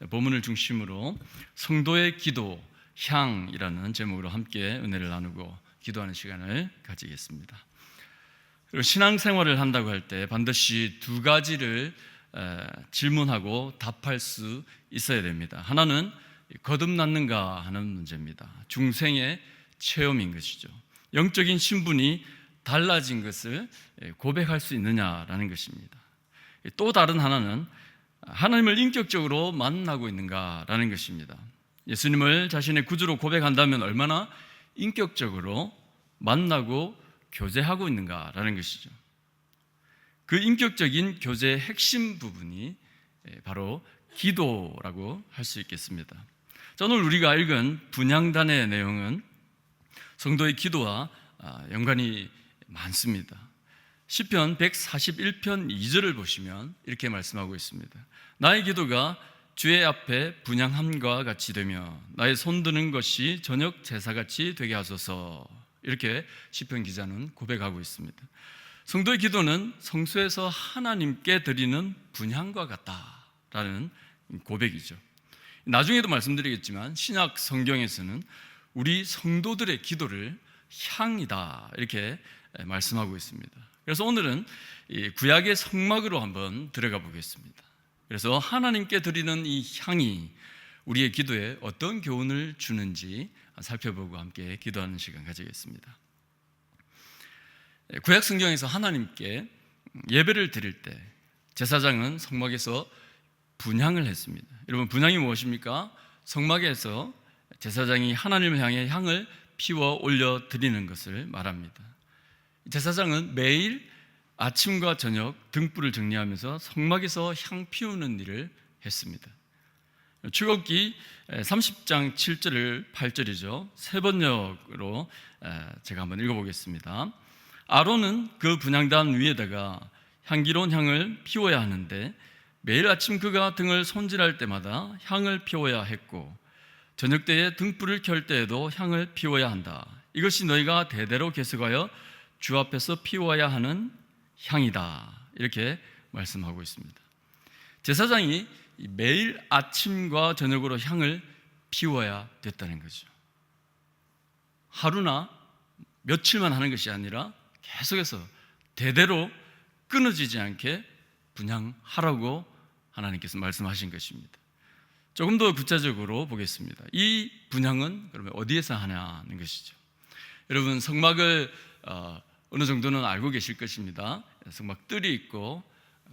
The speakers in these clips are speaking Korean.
본문을 중심으로 성도의 기도, 향이라는 제목으로 함께 은혜를 나누고 기도하는 시간을 가지겠습니다. 그리고 신앙생활을 한다고 할 때 반드시 두 가지를 질문하고 답할 수 있어야 됩니다. 하나는 거듭났는가 하는 문제입니다. 중생의 체험인 것이죠. 영적인 신분이 달라진 것을 고백할 수 있느냐라는 것입니다. 또 다른 하나는 하나님을 인격적으로 만나고 있는가라는 것입니다. 예수님을 자신의 구주로 고백한다면 얼마나 인격적으로 만나고 교제하고 있는가라는 것이죠. 그 인격적인 교제의 핵심 부분이 바로 기도라고 할 수 있겠습니다. 자, 오늘 우리가 읽은 분향단의 내용은 성도의 기도와 연관이 많습니다. 시편 141편 2절을 보시면 이렇게 말씀하고 있습니다. 나의 기도가 주의 앞에 분향함과 같이 되며 나의 손드는 것이 저녁 제사같이 되게 하소서. 이렇게 시편 기자는 고백하고 있습니다. 성도의 기도는 성소에서 하나님께 드리는 분향과 같다라는 고백이죠. 나중에도 말씀드리겠지만 신약 성경에서는 우리 성도들의 기도를 향이다 이렇게 말씀하고 있습니다. 그래서 오늘은 구약의 성막으로 한번 들어가 보겠습니다. 그래서 하나님께 드리는 이 향이 우리의 기도에 어떤 교훈을 주는지 살펴보고 함께 기도하는 시간 가지겠습니다. 구약 성경에서 하나님께 예배를 드릴 때 제사장은 성막에서 분향을 했습니다. 여러분, 분향이 무엇입니까? 성막에서 제사장이 하나님을 향해 향을 피워 올려 드리는 것을 말합니다. 제사장은 매일 아침과 저녁 등불을 정리하면서 성막에서 향 피우는 일을 했습니다. 출애굽기 30장 7절을 8절이죠. 세 번역으로 제가 한번 읽어보겠습니다. 아론은 그 분향단 위에다가 향기로운 향을 피워야 하는데 매일 아침 그가 등을 손질할 때마다 향을 피워야 했고 저녁 때에 등불을 켤 때에도 향을 피워야 한다. 이것이 너희가 대대로 계속하여 주 앞에서 피워야 하는 향이다. 이렇게 말씀하고 있습니다. 제사장이 매일 아침과 저녁으로 향을 피워야 됐다는 거죠. 하루나 며칠만 하는 것이 아니라 계속해서 대대로 끊어지지 않게 분향하라고 하나님께서 말씀하신 것입니다. 조금 더 구체적으로 보겠습니다. 이 분향은 그러면 어디에서 하냐는 것이죠. 여러분, 성막을 어느 정도는 알고 계실 것입니다. 성막 뜰이 있고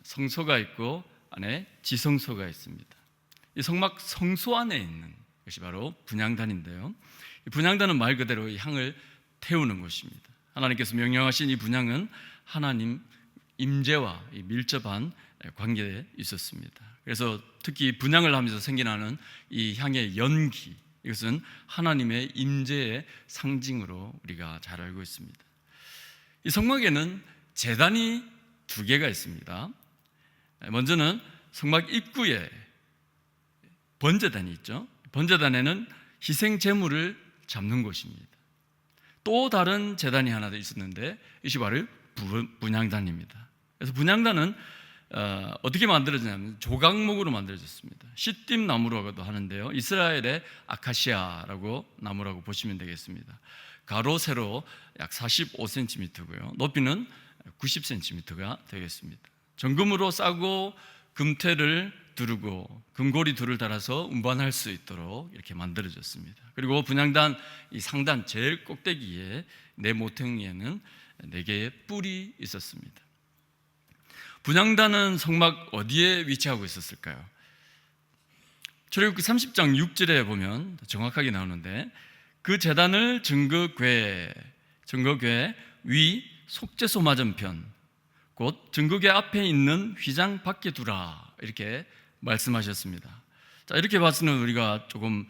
성소가 있고 안에 지성소가 있습니다. 이 성막 성소 안에 있는 것이 바로 분향단인데요. 이 분향단은 말 그대로 이 향을 태우는 곳입니다. 하나님께서 명령하신 이 분향은 하나님 임재와 밀접한 관계에 있었습니다. 그래서 특히 분향을 하면서 생겨나는 이 향의 연기, 이것은 하나님의 임재의 상징으로 우리가 잘 알고 있습니다. 이 성막에는 제단이 두 개가 있습니다. 먼저는 성막 입구에 번제단이 있죠. 번제단에는 희생 제물을 잡는 곳입니다. 또 다른 제단이 하나 더 있었는데 이것이 바로 분향단입니다. 그래서 분향단은 어떻게 만들어지냐면 조각목으로 만들어졌습니다. 시띠 나무라고도 하는데요. 이스라엘의 아카시아라고 나무라고 보시면 되겠습니다. 가로 세로 약 45cm고요. 높이는 90cm가 되겠습니다. 정금으로 싸고 금태를 두르고 금고리 둘을 달아서 운반할 수 있도록 이렇게 만들어졌습니다. 그리고 분향단 이 상단 제일 꼭대기에 네 모퉁이에는 4개의 뿔이 있었습니다. 분향단은 성막 어디에 위치하고 있었을까요? 출애굽기 30장 6절에 보면 정확하게 나오는데 그 제단을 증거궤 위 속죄소 맞은편 곧 증거궤 앞에 있는 휘장 밖에 두라 이렇게 말씀하셨습니다. 자, 이렇게 봐서는 우리가 조금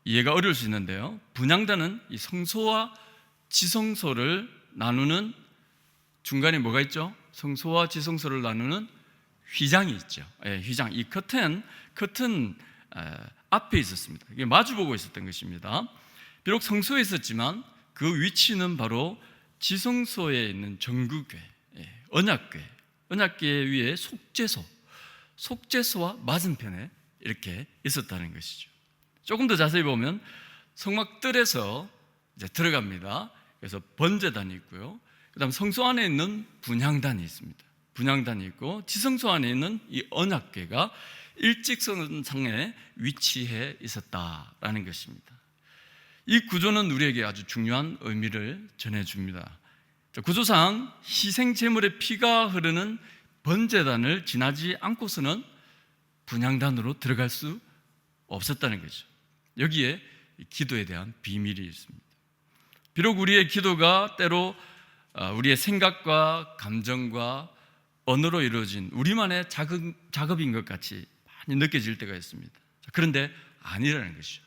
이해가 어려울 수 있는데요. 분향단은 이 성소와 지성소를 나누는 중간에 뭐가 있죠? 성소와 지성소를 나누는 휘장이 있죠. 휘장, 이 커튼 앞에 있었습니다. 이게 마주보고 있었던 것입니다. 비록 성소에 있었지만 그 위치는 바로 지성소에 있는 정구궤, 언약궤 위에 속죄소와 맞은편에 이렇게 있었다는 것이죠. 조금 더 자세히 보면 성막 뜰에서 이제 들어갑니다. 그래서 번제단이 있고요. 그다음 성소 안에 있는 분향단이 있습니다. 분향단이 있고 지성소 안에 있는 이 언약궤가 일직선상에 위치해 있었다라는 것입니다. 이 구조는 우리에게 아주 중요한 의미를 전해줍니다. 구조상 희생 제물의 피가 흐르는 번제단을 지나지 않고서는 분향단으로 들어갈 수 없었다는 거죠. 여기에 기도에 대한 비밀이 있습니다. 비록 우리의 기도가 때로 우리의 생각과 감정과 언어로 이루어진 우리만의 작업인 것 같이 많이 느껴질 때가 있습니다. 그런데 아니라는 것이죠.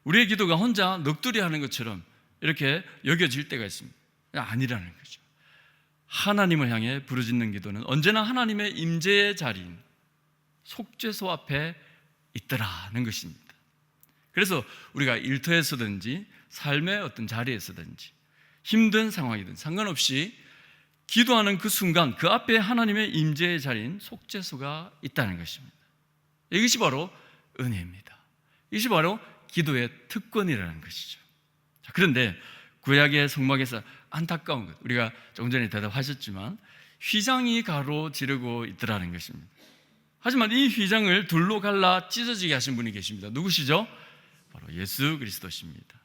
우리의 기도가 혼자 넋두리 하는 것처럼 이렇게 여겨질 때가 있습니다. 아니라는 거죠. 하나님을 향해 부르짖는 기도는 언제나 하나님의 임재의 자리인 속죄소 앞에 있더라는 것입니다. 그래서 우리가 일터에서든지 삶의 어떤 자리에서든지 힘든 상황이든 상관없이 기도하는 그 순간 그 앞에 하나님의 임재의 자리인 속죄소가 있다는 것입니다. 이것이 바로 은혜입니다. 이것이 바로 기도의 특권이라는 것이죠. 그런데 구약의 성막에서 안타까운 것, 우리가 조금 전에 대답하셨지만 휘장이 가로지르고 있더라는 것입니다. 하지만 이 휘장을 둘로 갈라 찢어지게 하신 분이 계십니다. 누구시죠? 바로 예수 그리스도십니다.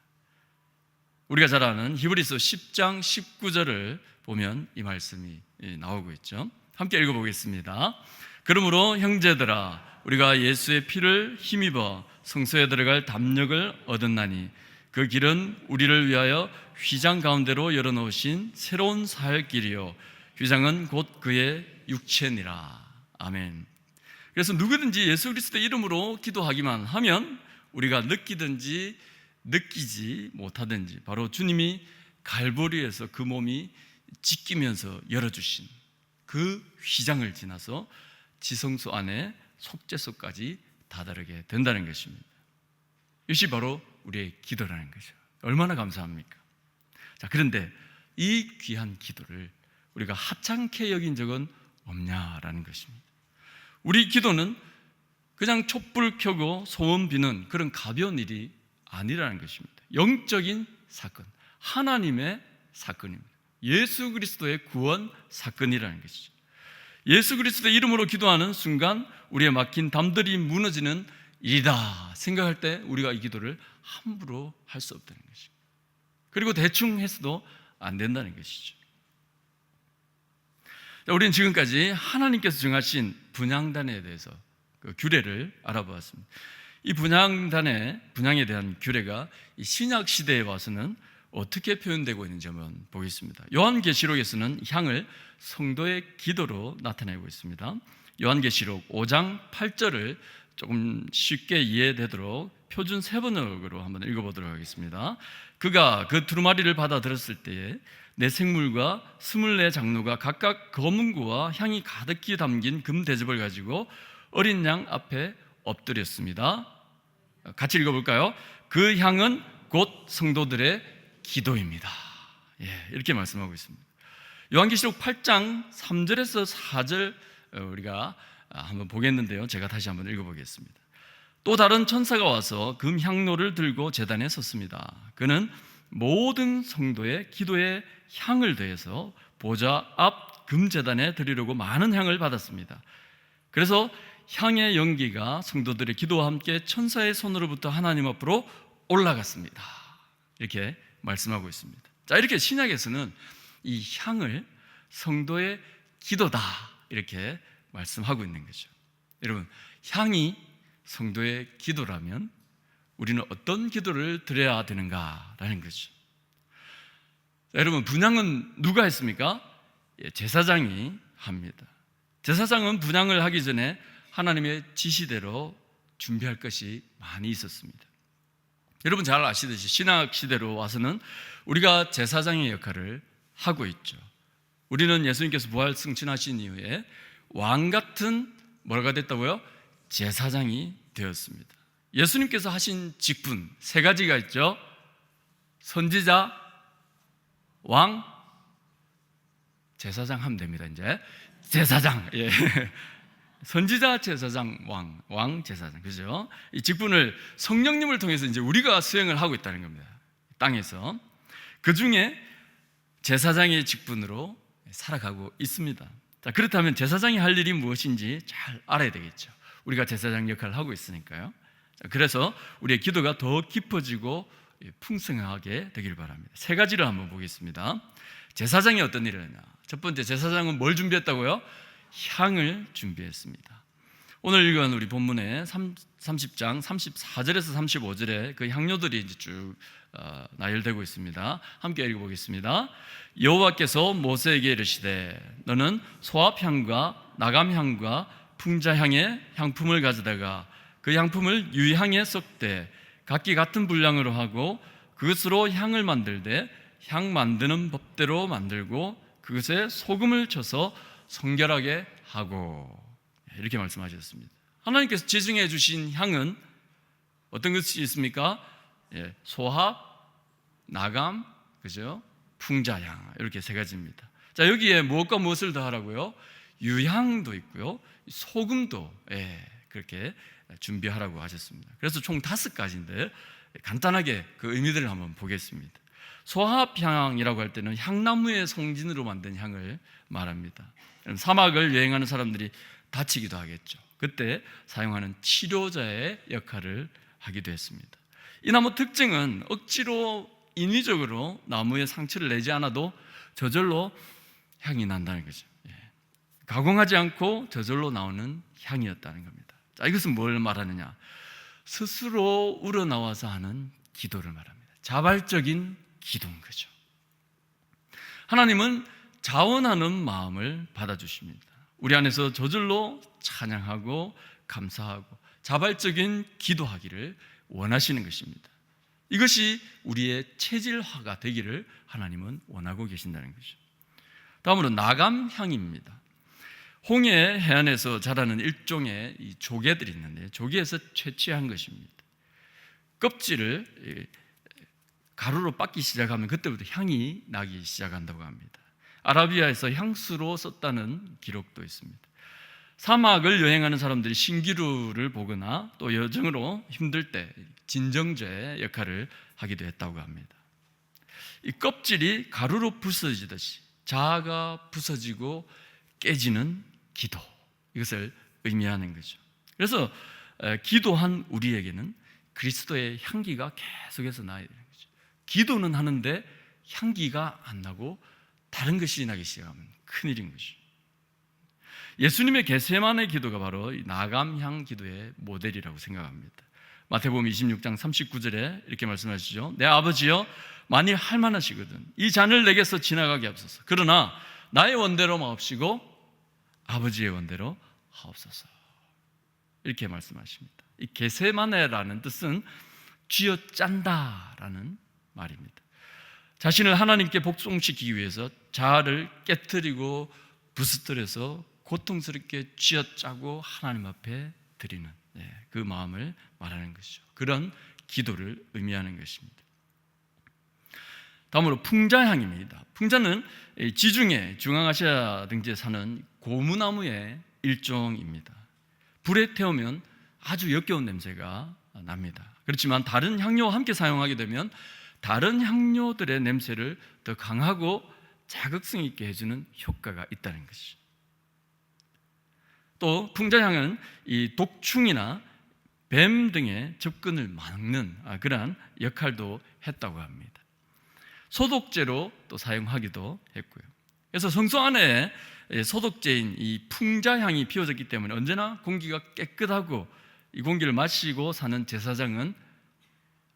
우리가 잘 아는 히브리서 10장 19절을 보면 이 말씀이 나오고 있죠. 함께 읽어보겠습니다. 그러므로 형제들아 우리가 예수의 피를 힘입어 성소에 들어갈 담력을 얻었나니 그 길은 우리를 위하여 휘장 가운데로 열어놓으신 새로운 사역길이요 휘장은 곧 그의 육체니라. 아멘. 그래서 누구든지 예수 그리스도의 이름으로 기도하기만 하면 우리가 느끼든지 느끼지 못하든지 바로 주님이 갈보리에서 그 몸이 찢기면서 열어주신 그 휘장을 지나서 지성소 안에 속죄소까지 다다르게 된다는 것입니다. 이것이 바로 우리의 기도라는 거죠. 얼마나 감사합니까? 자, 그런데 이 귀한 기도를 우리가 하찮게 여긴 적은 없냐라는 것입니다. 우리 기도는 그냥 촛불 켜고 소원 비는 그런 가벼운 일이 아니라는 것입니다. 영적인 사건, 하나님의 사건입니다. 예수 그리스도의 구원 사건이라는 것이죠. 예수 그리스도의 이름으로 기도하는 순간 우리의 막힌 담들이 무너지는 일이다 생각할 때 우리가 이 기도를 함부로 할 수 없다는 것입니다. 그리고 대충 해서도 안 된다는 것이죠. 우리는 지금까지 하나님께서 정하신 분향단에 대해서 그 규례를 알아보았습니다. 이 분향에 대한 규례가 이 신약 시대에 와서는 어떻게 표현되고 있는지 한번 보겠습니다. 요한계시록에서는 향을 성도의 기도로 나타내고 있습니다. 요한계시록 5장 8절을 조금 쉽게 이해되도록 표준 세번역으로 한번 읽어보도록 하겠습니다. 그가 그 두루마리를 받아 들었을 때에 내 생물과 24 장로가 각각 검은 구와 향이 가득히 담긴 금 대접을 가지고 어린 양 앞에 엎드렸습니다. 같이 읽어볼까요? 그 향은 곧 성도들의 기도입니다. 이렇게 말씀하고 있습니다. 요한계시록 8장 3절에서 4절 우리가 한번 보겠는데요. 제가 다시 한번 읽어보겠습니다. 또 다른 천사가 와서 금 향로를 들고 제단에 섰습니다. 그는 모든 성도의 기도에 향을 더해서 보좌 앞 금제단에 드리려고 많은 향을 받았습니다. 그래서 향의 연기가 성도들의 기도와 함께 천사의 손으로부터 하나님 앞으로 올라갔습니다. 이렇게 말씀하고 있습니다. 자, 이렇게 신약에서는 이 향을 성도의 기도다 이렇게 말씀하고 있는 거죠. 여러분, 향이 성도의 기도라면 우리는 어떤 기도를 드려야 되는가라는 거죠. 자, 여러분, 분향은 누가 했습니까? 제사장이 합니다. 제사장은 분향을 하기 전에 하나님의 지시대로 준비할 것이 많이 있었습니다. 여러분 잘 아시듯이 신약 시대로 와서는 우리가 제사장의 역할을 하고 있죠. 우리는 예수님께서 부활 승천하신 이후에 왕 같은 뭐가 됐다고요? 제사장이 되었습니다. 예수님께서 하신 직분 3가지가 있죠. 선지자, 왕, 제사장 하면 됩니다. 이제 제사장. 선지자, 제사장, 왕 제사장, 그죠? 이 직분을 성령님을 통해서 이제 우리가 수행을 하고 있다는 겁니다. 땅에서 그 중에 제사장의 직분으로 살아가고 있습니다. 자, 그렇다면 제사장이 할 일이 무엇인지 잘 알아야 되겠죠. 우리가 제사장 역할을 하고 있으니까요. 자, 그래서 우리의 기도가 더 깊어지고 풍성하게 되길 바랍니다. 세 가지를 한번 보겠습니다. 제사장이 어떤 일을 하냐? 첫 번째, 제사장은 뭘 준비했다고요? 향을 준비했습니다. 오늘 읽은 우리 본문의 30장 34절에서 35절에 그 향료들이 이제 쭉 나열되고 있습니다. 함께 읽어보겠습니다. 여호와께서 모세에게 이르시되 너는 소합향과 나감향과 풍자향의 향품을 가져다가 그 향품을 유향에 섞되 각기 같은 분량으로 하고 그것으로 향을 만들되 향 만드는 법대로 만들고 그것에 소금을 쳐서 성결하게 하고, 이렇게 말씀하셨습니다. 하나님께서 지정해 주신 향은 어떤 것이 있습니까? 소합, 나감, 그죠? 풍자향, 이렇게 세 가지입니다. 자, 여기에 무엇과 무엇을 더하라고요? 유향도 있고요, 소금도 그렇게 준비하라고 하셨습니다. 그래서 총 5가지인데 간단하게 그 의미들을 한번 보겠습니다. 소합향이라고 할 때는 향나무의 송진으로 만든 향을 말합니다. 사막을 여행하는 사람들이 다치기도 하겠죠. 그때 사용하는 치료자의 역할을 하기도 했습니다. 이 나무 특징은 억지로 인위적으로 나무에 상처를 내지 않아도 저절로 향이 난다는 거죠. 가공하지 않고 저절로 나오는 향이었다는 겁니다. 자, 이것은 뭘 말하느냐? 스스로 우러나와서 하는 기도를 말합니다. 자발적인 기도인 거죠. 하나님은 자원하는 마음을 받아주십니다. 우리 안에서 저절로 찬양하고 감사하고 자발적인 기도하기를 원하시는 것입니다. 이것이 우리의 체질화가 되기를 하나님은 원하고 계신다는 거죠. 다음으로 나감향입니다. 홍해 해안에서 자라는 일종의 이 조개들이 있는데 조개에서 채취한 것입니다. 껍질을 가루로 빻기 시작하면 그때부터 향이 나기 시작한다고 합니다. 아라비아에서 향수로 썼다는 기록도 있습니다. 사막을 여행하는 사람들이 신기루를 보거나 또 여정으로 힘들 때 진정제 역할을 하기도 했다고 합니다. 이 껍질이 가루로 부서지듯이 자아가 부서지고 깨지는 기도, 이것을 의미하는 거죠. 그래서 기도한 우리에게는 그리스도의 향기가 계속해서 나야 되는 거죠. 기도는 하는데 향기가 안 나고 다른 것이 나기 시작하면 큰일인 것이죠. 예수님의 겟세마네 기도가 바로 나감향 기도의 모델이라고 생각합니다. 마태복음 26장 39절에 이렇게 말씀하시죠. 내 아버지여, 만일 할만하시거든 이 잔을 내게서 지나가게 하옵소서. 그러나 나의 원대로 마옵시고 아버지의 원대로 하옵소서. 이렇게 말씀하십니다. 이 겟세마네라는 뜻은 쥐어짠다라는 말입니다. 자신을 하나님께 복종시키기 위해서 자아를 깨트리고 부스터려서 고통스럽게 쥐어짜고 하나님 앞에 드리는 그 마음을 말하는 것이죠. 그런 기도를 의미하는 것입니다. 다음으로 풍자향입니다. 풍자는 지중해, 중앙아시아 등지에 사는 고무나무의 일종입니다. 불에 태우면 아주 역겨운 냄새가 납니다. 그렇지만 다른 향료와 함께 사용하게 되면 다른 향료들의 냄새를 더 강하고 자극성 있게 해주는 효과가 있다는 것이죠. 또 풍자향은 이 독충이나 뱀 등의 접근을 막는 그러한 역할도 했다고 합니다. 소독제로 또 사용하기도 했고요. 그래서 성소 안에 소독제인 이 풍자향이 피워졌기 때문에 언제나 공기가 깨끗하고 이 공기를 마시고 사는 제사장은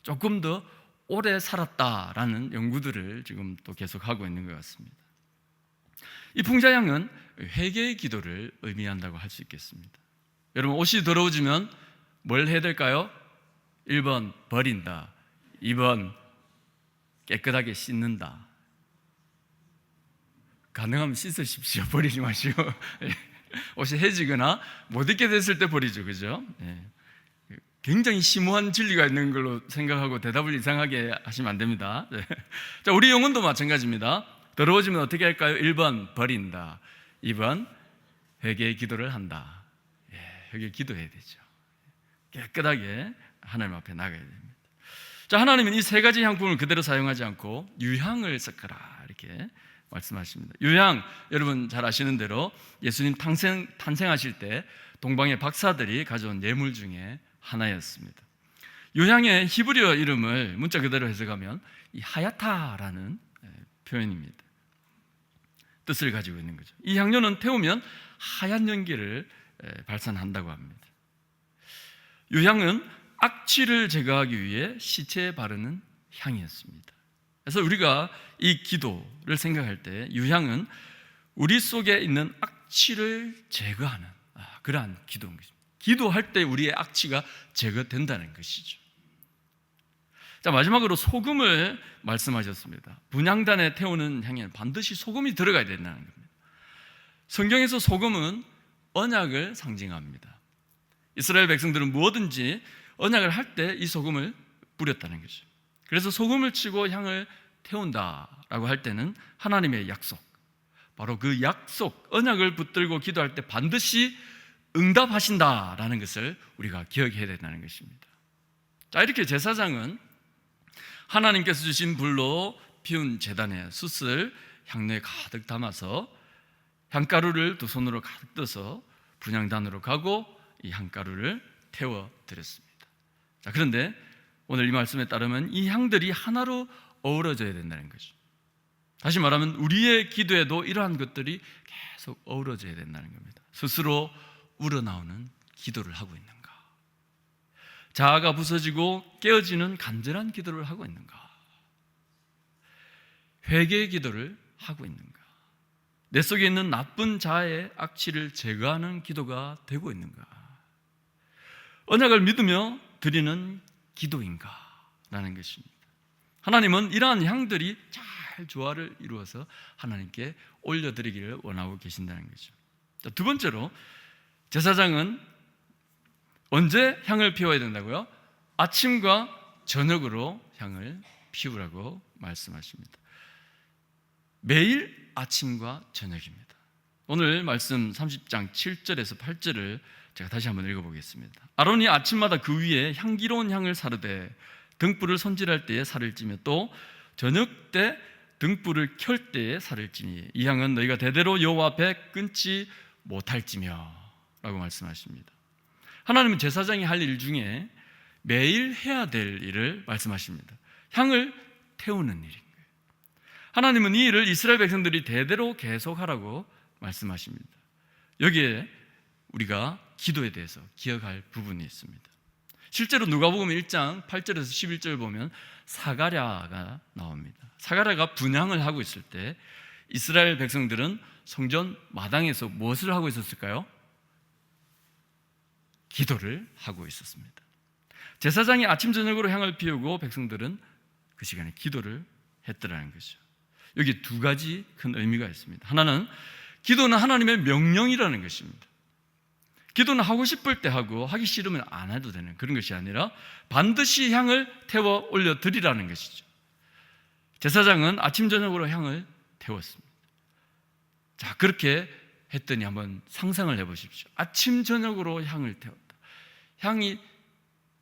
조금 더 오래 살았다라는 연구들을 지금 또 계속하고 있는 것 같습니다. 이 풍자향은 회개의 기도를 의미한다고 할 수 있겠습니다. 여러분, 옷이 더러워지면 뭘 해야 될까요? 1번 버린다, 2번 깨끗하게 씻는다. 가능하면 씻으십시오. 버리지 마시고. 옷이 해지거나 못 입게 됐을 때 버리죠. 그죠? 굉장히 심오한 진리가 있는 걸로 생각하고 대답을 이상하게 하시면 안 됩니다. 자, 우리 영혼도 마찬가지입니다. 더러워지면 어떻게 할까요? 1번 버린다, 2번 회개의 기도를 한다. 여기 기도해야 되죠. 깨끗하게 하나님 앞에 나가야 됩니다. 자, 하나님은 이 세 가지 향품을 그대로 사용하지 않고 유향을 섞어라 이렇게 말씀하십니다. 유향, 여러분 잘 아시는 대로 예수님 탄생하실 때 동방의 박사들이 가져온 예물 중에 하나였습니다. 유향의 히브리어 이름을 문자 그대로 해석하면 이 하야타라는 표현입니다. 뜻을 가지고 있는 거죠. 이 향료는 태우면 하얀 연기를 발산한다고 합니다. 유향은 악취를 제거하기 위해 시체에 바르는 향이었습니다. 그래서 우리가 이 기도를 생각할 때 유향은 우리 속에 있는 악취를 제거하는 그러한 기도인 것입니다. 기도할 때 우리의 악취가 제거된다는 것이죠. 자, 마지막으로 소금을 말씀하셨습니다. 분향단에 태우는 향에는 반드시 소금이 들어가야 된다는 겁니다. 성경에서 소금은 언약을 상징합니다. 이스라엘 백성들은 무엇든지 언약을 할 때 이 소금을 뿌렸다는 거죠. 그래서 소금을 치고 향을 태운다라고 할 때는 하나님의 약속, 바로 그 약속, 언약을 붙들고 기도할 때 반드시 응답하신다라는 것을 우리가 기억해야 된다는 것입니다. 자, 이렇게 제사장은 하나님께서 주신 불로 피운 제단에 숯을 향로에 가득 담아서 향가루를 두 손으로 가득 떠서 분향단으로 가고 이 향가루를 태워 드렸습니다. 자, 그런데 오늘 이 말씀에 따르면 이 향들이 하나로 어우러져야 된다는 거죠. 다시 말하면 우리의 기도에도 이러한 것들이 계속 어우러져야 된다는 겁니다. 스스로 우러나오는 기도를 하고 있는가? 자아가 부서지고 깨어지는 간절한 기도를 하고 있는가? 회개의 기도를 하고 있는가? 내 속에 있는 나쁜 자아의 악취를 제거하는 기도가 되고 있는가? 언약을 믿으며 드리는 기도인가? 라는 것입니다. 하나님은 이러한 향들이 잘 조화를 이루어서 하나님께 올려드리기를 원하고 계신다는 거죠. 자, 두 번째로 제사장은 언제 향을 피워야 된다고요? 아침과 저녁으로 향을 피우라고 말씀하십니다. 매일 아침과 저녁입니다. 오늘 말씀 30장 7절에서 8절을 제가 다시 한번 읽어보겠습니다. 아론이 아침마다 그 위에 향기로운 향을 사르되 등불을 손질할 때에 살을 찌며 또 저녁 때 등불을 켤 때에 살을 찌니 이 향은 너희가 대대로 여호와 앞에 끊지 못할지며 라고 말씀하십니다. 하나님은 제사장이 할 일 중에 매일 해야 될 일을 말씀하십니다. 향을 태우는 일인 거예요. 하나님은 이 일을 이스라엘 백성들이 대대로 계속하라고 말씀하십니다. 여기에 우리가 기도에 대해서 기억할 부분이 있습니다. 실제로 누가복음 1장 8절에서 11절 보면 사가랴가 나옵니다. 사가랴가 분향을 하고 있을 때 이스라엘 백성들은 성전 마당에서 무엇을 하고 있었을까요? 기도를 하고 있었습니다. 제사장이 아침 저녁으로 향을 피우고 백성들은 그 시간에 기도를 했더라는 것이죠. 여기 두 가지 큰 의미가 있습니다. 하나는 기도는 하나님의 명령이라는 것입니다. 기도는 하고 싶을 때 하고 하기 싫으면 안 해도 되는 그런 것이 아니라 반드시 향을 태워 올려드리라는 것이죠. 제사장은 아침 저녁으로 향을 태웠습니다. 자, 그렇게 했더니 한번 상상을 해보십시오. 아침 저녁으로 향을 태웠다. 향이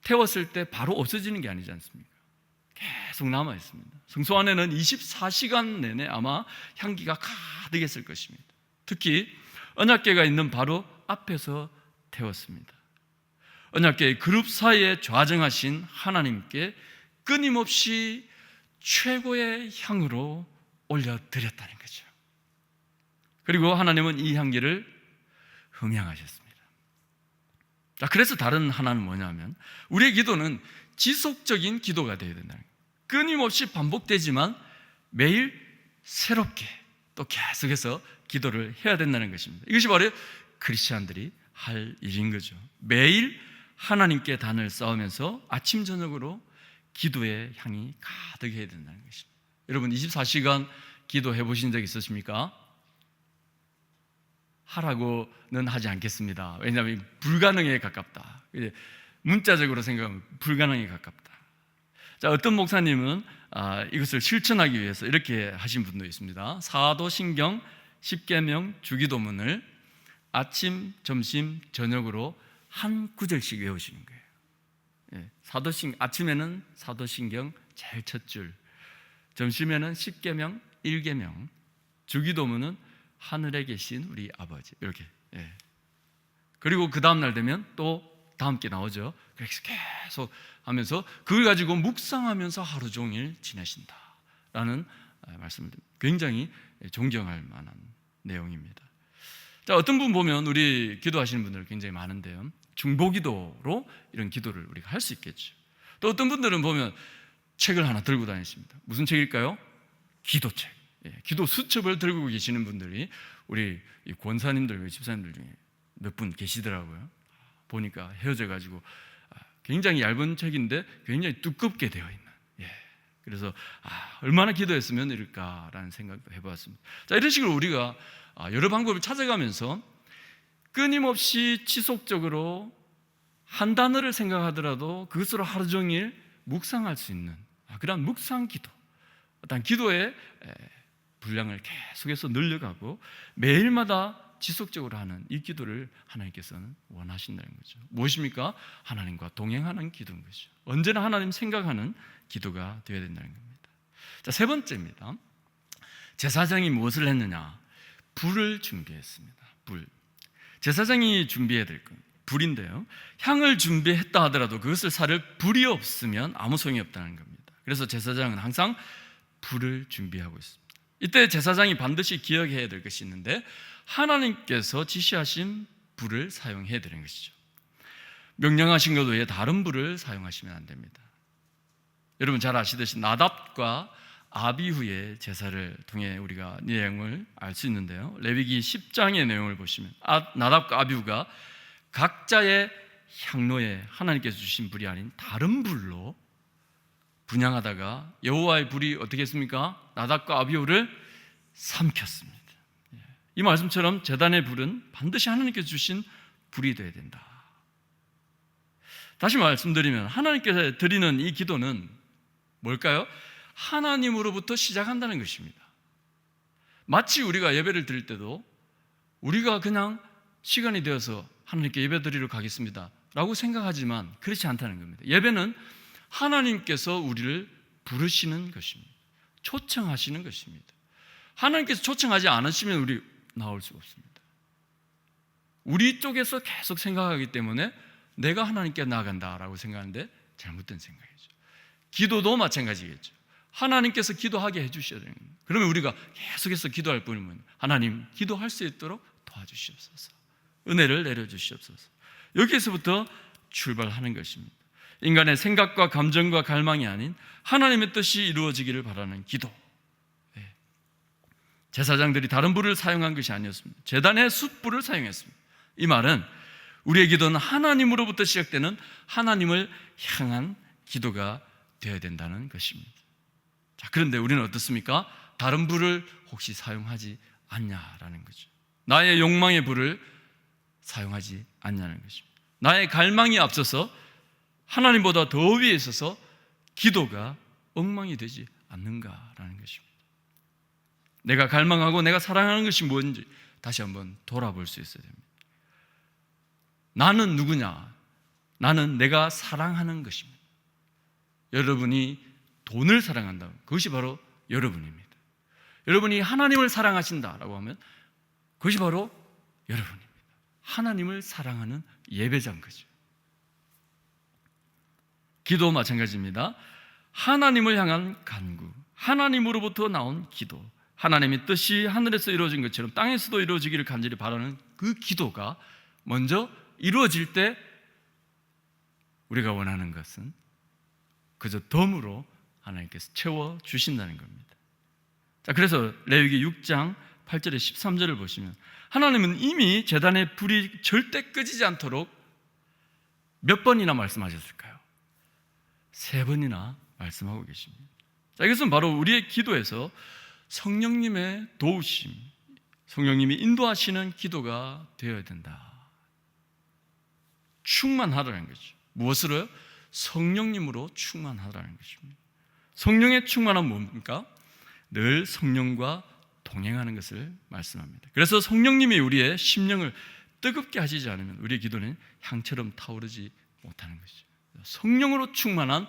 태웠을 때 바로 없어지는 게 아니지 않습니까? 계속 남아 있습니다. 성소 안에는 24시간 내내 아마 향기가 가득했을 것입니다. 특히 언약궤가 있는 바로 앞에서 태웠습니다. 언약궤의 그룹 사이에 좌정하신 하나님께 끊임없이 최고의 향으로 올려드렸다는 거죠. 그리고 하나님은 이 향기를 흥향하셨습니다. 자, 그래서 다른 하나는 뭐냐면 우리의 기도는 지속적인 기도가 되어야 된다는 거예요. 끊임없이 반복되지만 매일 새롭게 또 계속해서 기도를 해야 된다는 것입니다. 이것이 바로 크리스찬들이 할 일인 거죠. 매일 하나님께 단을 쌓으면서 아침 저녁으로 기도의 향이 가득해야 된다는 것입니다. 여러분 24시간 기도해 보신 적 있으십니까? 하라고는 하지 않겠습니다. 왜냐하면 불가능에 가깝다. 문자적으로 생각하면 불가능에 가깝다. 자, 어떤 목사님은 이것을 실천하기 위해서 이렇게 하신 분도 있습니다. 사도신경 10계명 주기도문을 아침, 점심, 저녁으로 한 구절씩 외우시는 거예요. 아침에는 사도신경 제일 첫 줄, 점심에는 십계명, 일계명, 주기도문은 하늘에 계신 우리 아버지, 이렇게. 그리고 그 다음 날 되면 또 다음 게 나오죠. 그래서 계속 하면서 그걸 가지고 묵상하면서 하루 종일 지내신다라는 말씀을 굉장히 존경할 만한 내용입니다. 자, 어떤 분 보면 우리 기도하시는 분들 굉장히 많은데요, 중보기도로 이런 기도를 우리가 할 수 있겠죠. 또 어떤 분들은 보면 책을 하나 들고 다니십니다. 무슨 책일까요? 기도책. 기도 수첩을 들고 계시는 분들이 우리 권사님들, 집사님들 중에 몇 분 계시더라고요. 보니까 헤어져 가지고 굉장히 얇은 책인데 굉장히 두껍게 되어 있는. 그래서 얼마나 기도했으면 이럴까라는 생각도 해보았습니다. 자, 이런 식으로 우리가 여러 방법을 찾아가면서 끊임없이 지속적으로 한 단어를 생각하더라도 그것으로 하루 종일 묵상할 수 있는 그런 묵상 기도, 어떤 기도의 분량을 계속해서 늘려가고 매일마다 지속적으로 하는 이 기도를 하나님께서는 원하신다는 거죠. 무엇입니까? 하나님과 동행하는 기도인 거죠. 언제나 하나님 생각하는 기도가 되어야 된다는 겁니다. 자, 세 번째입니다. 제사장이 무엇을 했느냐? 불을 준비했습니다. 불. 제사장이 준비해야 될 건 불인데요, 향을 준비했다 하더라도 그것을 살 불이 없으면 아무 소용이 없다는 겁니다. 그래서 제사장은 항상 불을 준비하고 있습니다. 이때 제사장이 반드시 기억해야 될 것이 있는데, 하나님께서 지시하신 불을 사용해야 되는 것이죠. 명령하신 것 외에 다른 불을 사용하시면 안 됩니다. 여러분 잘 아시듯이 나답과 아비후의 제사를 통해 우리가 내용을 알 수 있는데요, 레위기 10장의 내용을 보시면 나답과 아비후가 각자의 향로에 하나님께서 주신 불이 아닌 다른 불로 분향하다가 여호와의 불이 어떻게 했습니까? 나답과 아비후를 삼켰습니다. 이 말씀처럼 제단의 불은 반드시 하나님께서 주신 불이 되어야 된다. 다시 말씀드리면 하나님께서 드리는 이 기도는 뭘까요? 하나님으로부터 시작한다는 것입니다. 마치 우리가 예배를 드릴 때도 우리가 그냥 시간이 되어서 하나님께 예배 드리러 가겠습니다 라고 생각하지만 그렇지 않다는 겁니다. 예배는 하나님께서 우리를 부르시는 것입니다. 초청하시는 것입니다. 하나님께서 초청하지 않으시면 우리 나올 수가 없습니다. 우리 쪽에서 계속 생각하기 때문에 내가 하나님께 나아간다라고 생각하는데 잘못된 생각이죠. 기도도 마찬가지겠죠. 하나님께서 기도하게 해주셔야 되는 겁니다. 그러면 우리가 계속해서 기도할 뿐이면 하나님 기도할 수 있도록 도와주시옵소서, 은혜를 내려주시옵소서, 여기에서부터 출발하는 것입니다. 인간의 생각과 감정과 갈망이 아닌 하나님의 뜻이 이루어지기를 바라는 기도. 제사장들이 다른 불을 사용한 것이 아니었습니다. 제단의 숯불을 사용했습니다. 이 말은 우리의 기도는 하나님으로부터 시작되는 하나님을 향한 기도가 되어야 된다는 것입니다. 자, 그런데 우리는 어떻습니까? 다른 불을 혹시 사용하지 않냐라는 거죠. 나의 욕망의 불을 사용하지 않냐는 것입니다. 나의 갈망이 앞서서 하나님보다 더 위에 있어서 기도가 엉망이 되지 않는가라는 것입니다. 내가 갈망하고 내가 사랑하는 것이 뭔지 다시 한번 돌아볼 수 있어야 됩니다. 나는 누구냐? 나는 내가 사랑하는 것입니다. 여러분이 돈을 사랑한다면 그것이 바로 여러분입니다. 여러분이 하나님을 사랑하신다라고 하면 그것이 바로 여러분입니다. 하나님을 사랑하는 예배자인 거죠. 기도 마찬가지입니다. 하나님을 향한 간구, 하나님으로부터 나온 기도, 하나님의 뜻이 하늘에서 이루어진 것처럼 땅에서도 이루어지기를 간절히 바라는 그 기도가 먼저 이루어질 때 우리가 원하는 것은 그저 덤으로 하나님께서 채워주신다는 겁니다. 자, 그래서 레위기 6장 8절에 13절을 보시면 하나님은 이미 제단의 불이 절대 끄지지 않도록 몇 번이나 말씀하셨을까요? 3번이나 말씀하고 계십니다. 자, 이것은 바로 우리의 기도에서 성령님의 도우심, 성령님이 인도하시는 기도가 되어야 된다. 충만하라는 거죠. 무엇으로요? 성령님으로 충만하라는 것입니다. 성령의 충만함은 뭡니까? 늘 성령과 동행하는 것을 말씀합니다. 그래서 성령님이 우리의 심령을 뜨겁게 하시지 않으면 우리의 기도는 향처럼 타오르지 못하는 것이죠. 성령으로 충만한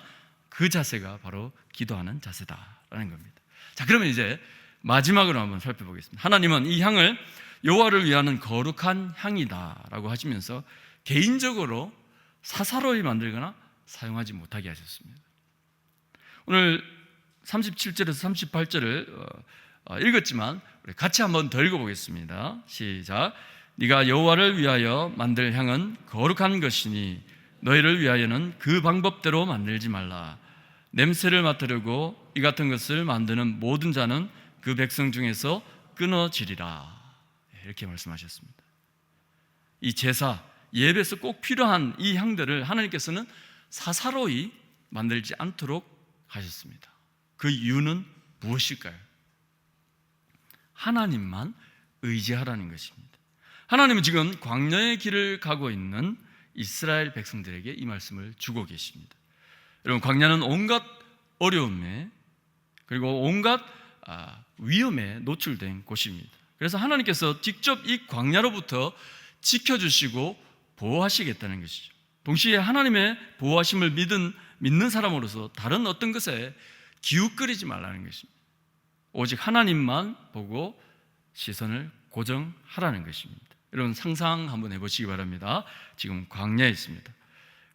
그 자세가 바로 기도하는 자세다라는 겁니다. 자, 그러면 이제 마지막으로 한번 살펴보겠습니다. 하나님은 이 향을 여호와를 위하는 거룩한 향이다라고 하시면서 개인적으로 사사로이 만들거나 사용하지 못하게 하셨습니다. 오늘 37절에서 38절을 읽었지만 우리 같이 한번 더 읽어보겠습니다. 시작. 네가 여호와를 위하여 만들 향은 거룩한 것이니 너희를 위하여는 그 방법대로 만들지 말라. 냄새를 맡으려고 이 같은 것을 만드는 모든 자는 그 백성 중에서 끊어지리라. 이렇게 말씀하셨습니다. 이 제사, 예배에서 꼭 필요한 이 향들을 하나님께서는 사사로이 만들지 않도록 하셨습니다. 그 이유는 무엇일까요? 하나님만 의지하라는 것입니다. 하나님은 지금 광야의 길을 가고 있는 이스라엘 백성들에게 이 말씀을 주고 계십니다. 여러분, 광야는 온갖 어려움에 그리고 온갖 위험에 노출된 곳입니다. 그래서 하나님께서 직접 이 광야로부터 지켜주시고 보호하시겠다는 것이죠. 동시에 하나님의 보호하심을 믿는 사람으로서 다른 어떤 것에 기웃거리지 말라는 것입니다. 오직 하나님만 보고 시선을 고정하라는 것입니다. 여러분, 상상 한번 해보시기 바랍니다. 지금 광야에 있습니다.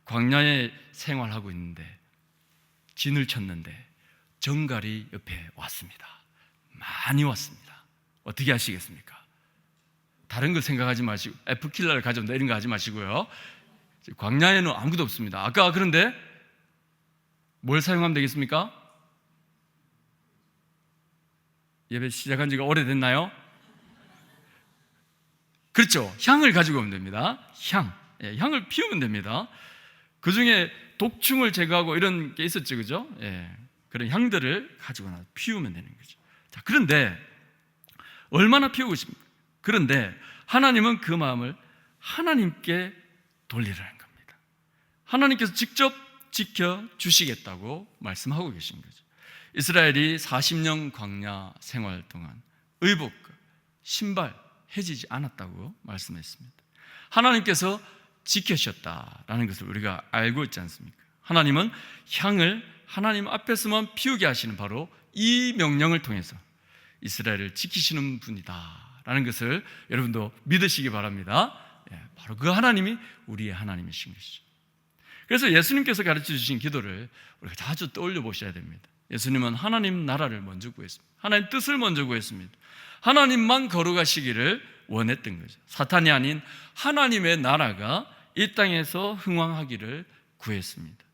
광야에 생활하고 있는데 진을 쳤는데 정갈이 옆에 왔습니다. 많이 왔습니다. 어떻게 하시겠습니까? 다른 걸 생각하지 마시고 F킬러를 가져온다 이런 거 하지 마시고요. 광야에는 아무것도 없습니다. 아까 그런데 뭘 사용하면 되겠습니까? 예배 시작한 지가 오래됐나요? 그렇죠. 향을 가지고 오면 됩니다. 향을 피우면 됩니다. 그 중에 독충을 제거하고 이런 게 있었죠, 그죠? 그런 향들을 가지고 나서 피우면 되는 거죠. 자, 그런데 얼마나 피우고 싶습니까? 그런데 하나님은 그 마음을 하나님께 돌리라는 겁니다. 하나님께서 직접 지켜주시겠다고 말씀하고 계신 거죠. 이스라엘이 40년 광야 생활 동안 의복, 신발 해지지 않았다고 말씀했습니다. 하나님께서 지켜주셨다라는 것을 우리가 알고 있지 않습니까? 하나님은 향을 하나님 앞에서만 피우게 하시는 바로 이 명령을 통해서 이스라엘을 지키시는 분이다라는 것을 여러분도 믿으시기 바랍니다. 바로 그 하나님이 우리의 하나님이신 것이죠. 그래서 예수님께서 가르쳐 주신 기도를 우리가 자주 떠올려 보셔야 됩니다. 예수님은 하나님 나라를 먼저 구했습니다. 하나님 뜻을 먼저 구했습니다. 하나님만 거룩하시기를 원했던 거죠. 사탄이 아닌 하나님의 나라가 이 땅에서 흥왕하기를 구했습니다.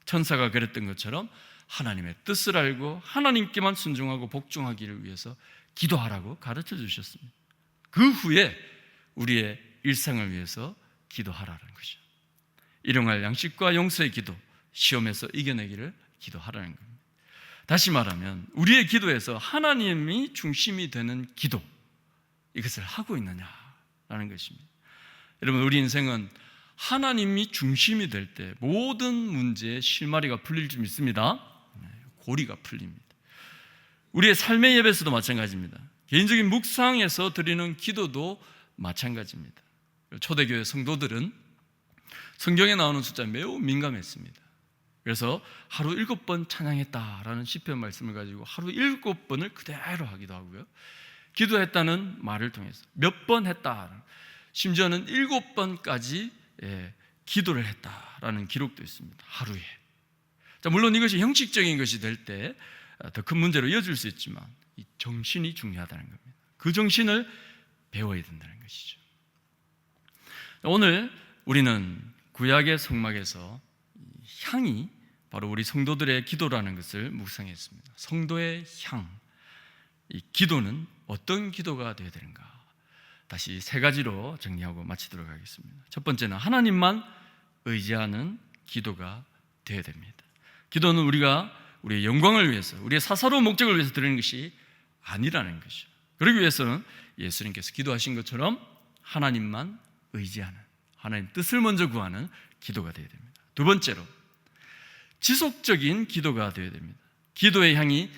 천사가 그랬던 것처럼 하나님의 뜻을 알고 하나님께만 순종하고 복종하기를 위해서 기도하라고 가르쳐 주셨습니다. 그 후에 우리의 일상을 위해서 기도하라는 거죠. 일용할 양식과 용서의 기도, 시험에서 이겨내기를 기도하라는 겁니다. 다시 말하면 우리의 기도에서 하나님이 중심이 되는 기도, 이것을 하고 있느냐라는 것입니다. 여러분, 우리 인생은 하나님이 중심이 될 때 모든 문제의 실마리가 풀릴 줄 믿습니다. 고리가 풀립니다. 우리의 삶의 예배에서도 마찬가지입니다. 개인적인 묵상에서 드리는 기도도 마찬가지입니다. 초대교회 성도들은 성경에 나오는 숫자에 매우 민감했습니다. 그래서 하루 7번 찬양했다라는 시편 말씀을 가지고 하루 7번을 그대로 하기도 하고요. 기도했다는 말을 통해서 몇 번 했다, 심지어는 7번까지 기도를 했다라는 기록도 있습니다. 하루에. 자, 물론 이것이 형식적인 것이 될 때 더 큰 문제로 이어질 수 있지만 이 정신이 중요하다는 겁니다. 그 정신을 배워야 된다는 것이죠. 오늘 우리는 구약의 성막에서 향이 바로 우리 성도들의 기도라는 것을 묵상했습니다. 성도의 향, 이 기도는 어떤 기도가 되어야 되는가? 다시 3가지로 정리하고 마치도록 하겠습니다. 첫 번째는 하나님만 의지하는 기도가 되어야 됩니다. 기도는 우리가 우리의 영광을 위해서, 우리의 사사로운 목적을 위해서 드리는 것이 아니라는 것이죠. 그러기 위해서는 예수님께서 기도하신 것처럼 하나님만 의지하는, 하나님 뜻을 먼저 구하는 기도가 되어야 됩니다. 두 번째로 지속적인 기도가 되어야 됩니다. 기도의 향이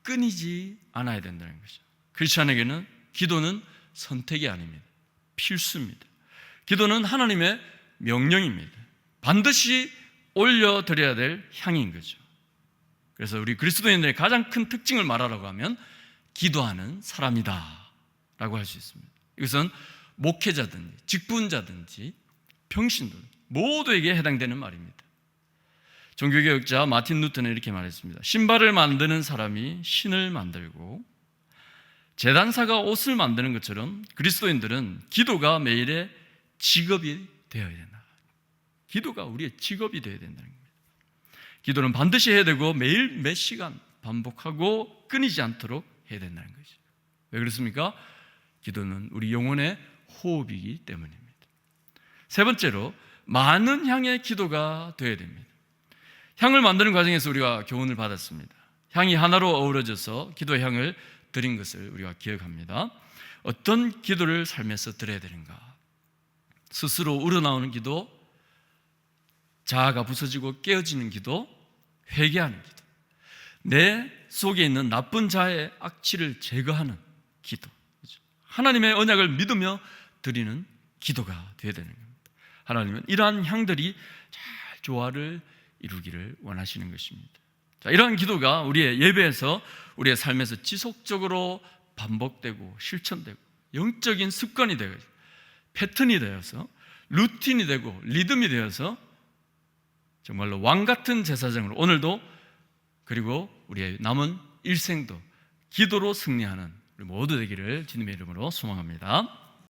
끊이지 않아야 된다는 것이죠. 크리스천에게는 기도는 선택이 아닙니다. 필수입니다. 기도는 하나님의 명령입니다. 반드시 올려드려야 될 향인 거죠. 그래서 우리 그리스도인들의 가장 큰 특징을 말하라고 하면 기도하는 사람이다 라고 할 수 있습니다. 이것은 목회자든지 직분자든지 평신도 모두에게 해당되는 말입니다. 종교개혁자 마틴 루터는 이렇게 말했습니다. 신발을 만드는 사람이 신을 만들고 제단사가 옷을 만드는 것처럼 그리스도인들은 기도가 매일의 직업이 되어야 된다. 기도가 우리의 직업이 되어야 된다는 겁니다. 기도는 반드시 해야 되고 매일 몇 시간 반복하고 끊이지 않도록 해야 된다는 거죠. 왜 그렇습니까? 기도는 우리 영혼의 호흡이기 때문입니다. 세 번째로 많은 향의 기도가 되어야 됩니다. 향을 만드는 과정에서 우리가 교훈을 받았습니다. 향이 하나로 어우러져서 기도의 향을 드린 것을 우리가 기억합니다. 어떤 기도를 삶에서 드려야 되는가? 스스로 우러나오는 기도, 자아가 부서지고 깨어지는 기도, 회개하는 기도, 내 속에 있는 나쁜 자의 악취를 제거하는 기도, 하나님의 언약을 믿으며 드리는 기도가 되어야 되는 겁니다. 하나님은 이러한 향들이 잘 조화를 이루기를 원하시는 것입니다. 자, 이러한 기도가 우리의 예배에서 우리의 삶에서 지속적으로 반복되고 실천되고 영적인 습관이 되고 패턴이 되어서 루틴이 되고 리듬이 되어서 정말로 왕 같은 제사장으로 오늘도 그리고 우리의 남은 일생도 기도로 승리하는 우리 모두 되기를 주님의 이름으로 소망합니다.